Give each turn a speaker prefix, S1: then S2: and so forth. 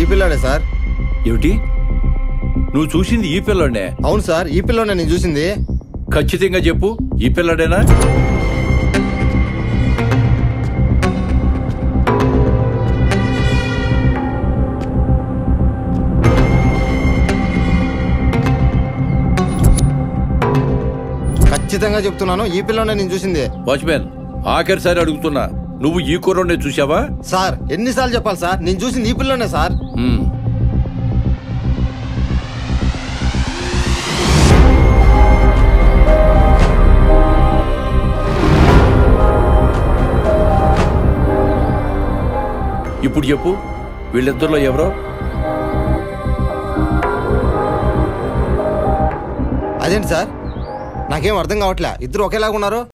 S1: ఈ పిల్లాడే సార్.
S2: ఏమిటి నువ్వు చూసింది ఈ పిల్లోనే?
S1: అవును సార్, ఈ పిల్లోనే నేను చూసింది.
S2: ఖచ్చితంగా చెప్పు, ఈ పిల్లాడేనా?
S1: ఖచ్చితంగా చెప్తున్నాను, ఈ పిల్లోనే నేను చూసింది.
S2: వాచ్మెన్, ఆఖరిసారి అడుగుతున్నా, నువ్వు ఈ కుర్రోడ్నే చూసావా?
S1: సార్ ఎన్నిసార్లు చెప్పాలి సార్, నేను చూసింది ఈ పిల్లోనే సార్.
S2: ఇప్పుడు చెప్పు, వీళ్ళిద్దరిలో ఎవరో?
S1: అదేంటి సార్, నాకేం అర్థం కావట్లే, ఇద్దరు ఒకేలాగా ఉన్నారు.